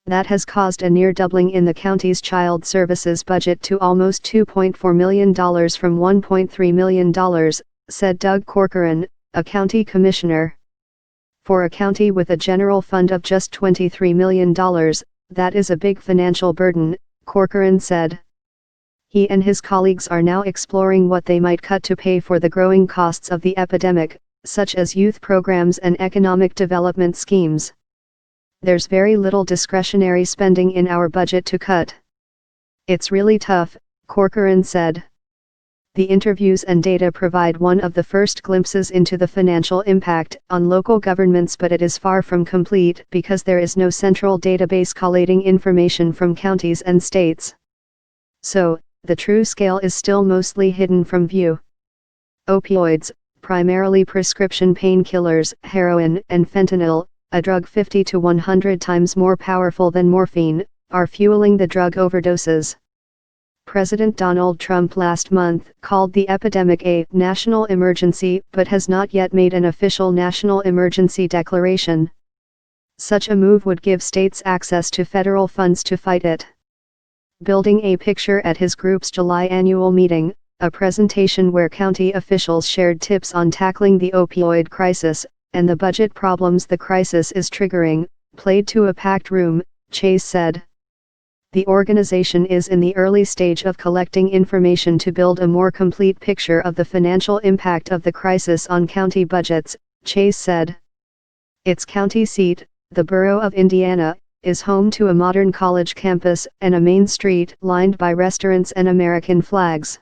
That has caused a near doubling in the county's child services budget to almost $2.4 million from $1.3 million, said Doug Corcoran, a county commissioner. For a county with a general fund of just $23 million, that is a big financial burden, Corcoran said. He and his colleagues are now exploring what they might cut to pay for the growing costs of the epidemic, such as youth programs and economic development schemes. There's very little discretionary spending in our budget to cut. It's really tough, Corcoran said. The interviews and data provide one of the first glimpses into the financial impact on local governments, but it is far from complete because there is no central database collating information from counties and states. So, the true scale is still mostly hidden from view. Opioids, primarily prescription painkillers, heroin and fentanyl, a drug 50 to 100 times more powerful than morphine, are fueling the drug overdoses. President Donald Trump last month called the epidemic a national emergency but has not yet made an official national emergency declaration. Such a move would give states access to federal funds to fight it. Building a picture at his group's July annual meeting, a presentation where county officials shared tips on tackling the opioid crisis and the budget problems the crisis is triggering, played to a packed room, Chase said. The organization is in the early stage of collecting information to build a more complete picture of the financial impact of the crisis on county budgets, Chase said. Its county seat, the borough of Indiana, is home to a modern college campus and a main street lined by restaurants and American flags.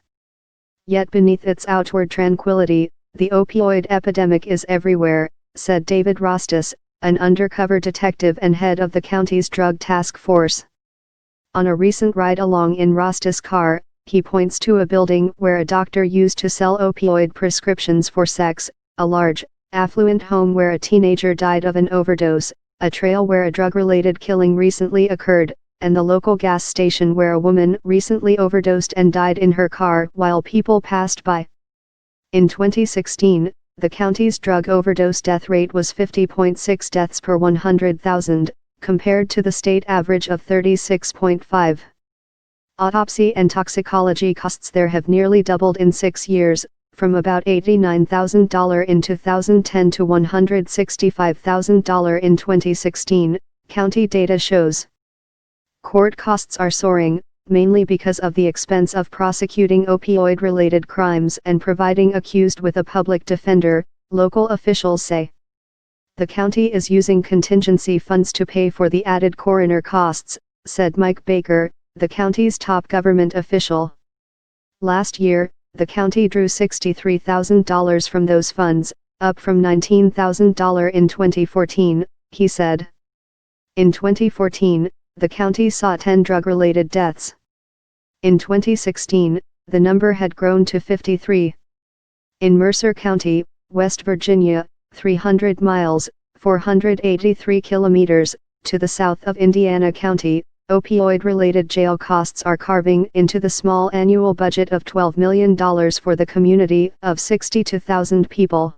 Yet beneath its outward tranquility, the opioid epidemic is everywhere, said David Rostis, an undercover detective and head of the county's drug task force. On a recent ride-along in Rostis' car, he points to a building where a doctor used to sell opioid prescriptions for sex, a large, affluent home where a teenager died of an overdose, a trail where a drug-related killing recently occurred, and the local gas station where a woman recently overdosed and died in her car while people passed by. In 2016, the county's drug overdose death rate was 50.6 deaths per 100,000, compared to the state average of 36.5. Autopsy and toxicology costs there have nearly doubled in 6 years, from about $89,000 in 2010 to $165,000 in 2016, county data shows. Court costs are soaring, mainly because of the expense of prosecuting opioid-related crimes and providing accused with a public defender, local officials say. The county is using contingency funds to pay for the added coroner costs, said Mike Baker, the county's top government official. Last year, the county drew $63,000 from those funds, up from $19,000 in 2014, he said. In 2014, the county saw 10 drug-related deaths. In 2016, the number had grown to 53. In Mercer County, West Virginia, 300 miles, 483 kilometers, to the south of Indiana County, opioid-related jail costs are carving into the small annual budget of $12 million for the community of 62,000 people.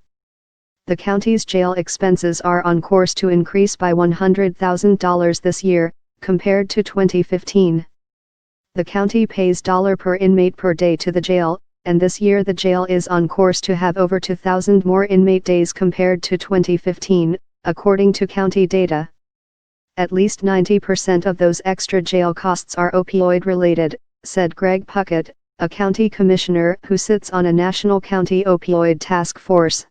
The county's jail expenses are on course to increase by $100,000 this year, compared to 2015. The county pays $1 per inmate per day to the jail, and this year the jail is on course to have over 2,000 more inmate days compared to 2015, according to county data. At least 90% of those extra jail costs are opioid-related, said Greg Puckett, a county commissioner who sits on a national county opioid task force.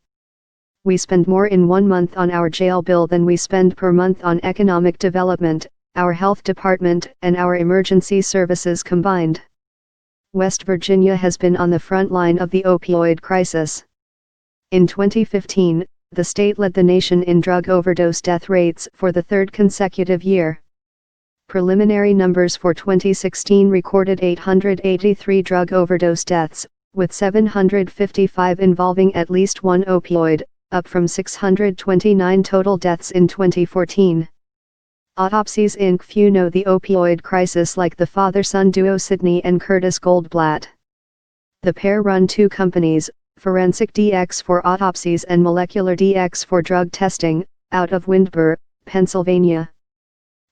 We spend more in 1 month on our jail bill than we spend per month on economic development, our health department and our emergency services combined. West Virginia has been on the front line of the opioid crisis. In 2015, the state led the nation in drug overdose death rates for the third consecutive year. Preliminary numbers for 2016 recorded 883 drug overdose deaths, with 755 involving at least one opioid, up from 629 total deaths in 2014. Autopsies Inc. Few know the opioid crisis like the father-son duo Sidney and Curtis Goldblatt. The pair run 2 companies, Forensic DX for autopsies and Molecular DX for drug testing, out of Windber, Pennsylvania.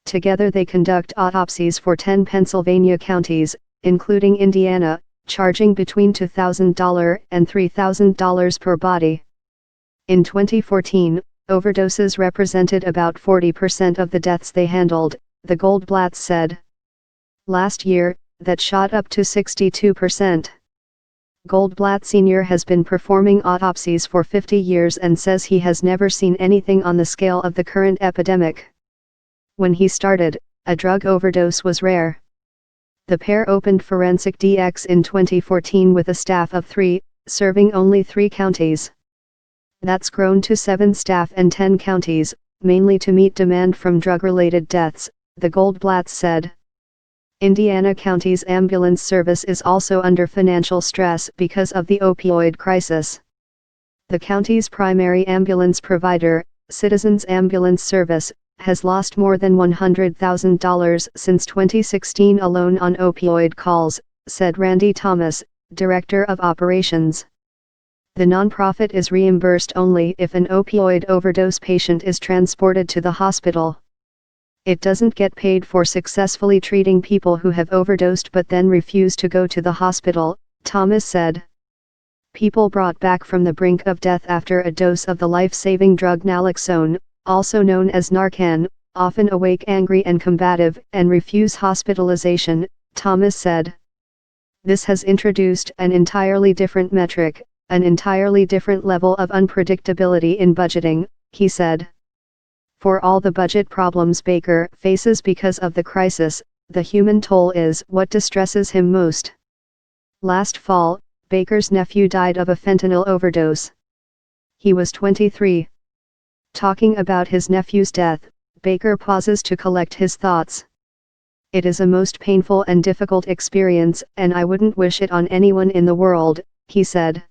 Together they conduct autopsies for 10 Pennsylvania counties, including Indiana, charging between $2,000 and $3,000 per body. In 2014, overdoses represented about 40% of the deaths they handled, the Goldblatts said. Last year, that shot up to 62%. Goldblatt Sr. has been performing autopsies for 50 years and says he has never seen anything on the scale of the current epidemic. When he started, a drug overdose was rare. The pair opened Forensic DX in 2014 with a staff of 3, serving only 3 counties. That's grown to 7 staff and 10 counties, mainly to meet demand from drug-related deaths, the Goldblatts said. Indiana County's ambulance service is also under financial stress because of the opioid crisis. The county's primary ambulance provider, Citizens Ambulance Service, has lost more than $100,000 since 2016 alone on opioid calls, said Randy Thomas, Director of Operations. The nonprofit is reimbursed only if an opioid overdose patient is transported to the hospital. It doesn't get paid for successfully treating people who have overdosed but then refuse to go to the hospital, Thomas said. People brought back from the brink of death after a dose of the life-saving drug naloxone, also known as Narcan, often awake angry and combative and refuse hospitalization, Thomas said. This has introduced an entirely different metric, an entirely different level of unpredictability in budgeting, he said. For all the budget problems Baker faces because of the crisis, the human toll is what distresses him most. Last fall, Baker's nephew died of a fentanyl overdose. He was 23. Talking about his nephew's death, Baker pauses to collect his thoughts. It is a most painful and difficult experience, and I wouldn't wish it on anyone in the world, he said.